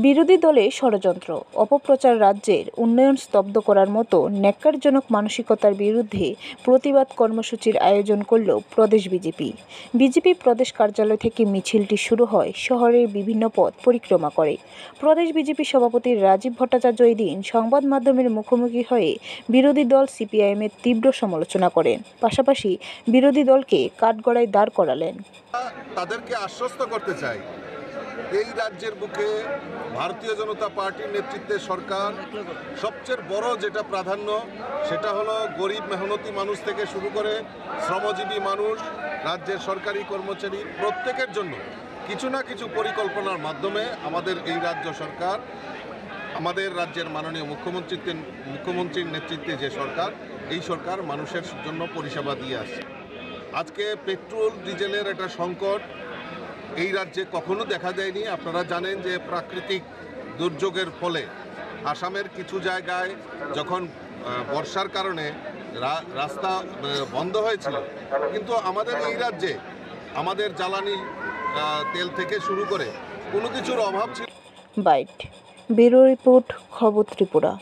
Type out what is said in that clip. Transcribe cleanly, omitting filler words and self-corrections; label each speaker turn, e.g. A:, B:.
A: বিরোধী দলে ষড়যন্ত্র, অপপ্রচার রাজ্যের উন্নয়ন স্তব্ধ করার মতো ন্যক্কারজনক মানসিকতার বিরুদ্ধে প্রতিবাদ কর্মসূচির আয়োজন করল প্রদেশ বিজেপি। বিজেপি প্রদেশ কার্যালয় থেকে মিছিলটি শুরু হয় শহরের বিভিন্ন পথ পরিক্রমা করে। প্রদেশ বিজেপি সভাপতি রাজীব ভট্টাচার্য এদিন সংবাদ মাধ্যমের মুখোমুখি হয়ে বিরোধী দল সিপিআইএমের তীব্র সমালোচনা করেন, পাশাপাশি বিরোধী দলকে কাঠগড়ায় দাঁড় করালেন।
B: তাদেরকে আশ্বস্ত করতে চাই, এই রাজ্যের বুকে ভারতীয় জনতা পার্টির নেতৃত্বে সরকার সবচেয়ে বড় যেটা প্রাধান্য সেটা হলো গরিব মেহনতি মানুষ থেকে শুরু করে শ্রমজীবী মানুষ, রাজ্যের সরকারি কর্মচারী প্রত্যেকের জন্য কিছু না কিছু পরিকল্পনার মাধ্যমে আমাদের এই রাজ্য সরকার, আমাদের রাজ্যের মাননীয় মুখ্যমন্ত্রীর নেতৃত্বে যে সরকার, এই সরকার মানুষের জন্য পরিষেবা দিয়ে আসছে। আজকে পেট্রোল ডিজেলের একটা সংকট এই রাজ্যে কখনো দেখা যায়নি। আপনারা জানেন যে প্রাকৃতিক দুর্যোগের ফলে আসামের কিছু জায়গায় যখন বর্ষার কারণে রাস্তা বন্ধ হয়েছিল, কিন্তু আমাদের এই রাজ্যে আমাদের জ্বালানি তেল থেকে শুরু করে কোনো কিছুর অভাব ছিল।
A: ব্যুরো রিপোর্ট, খবর ত্রিপুরা।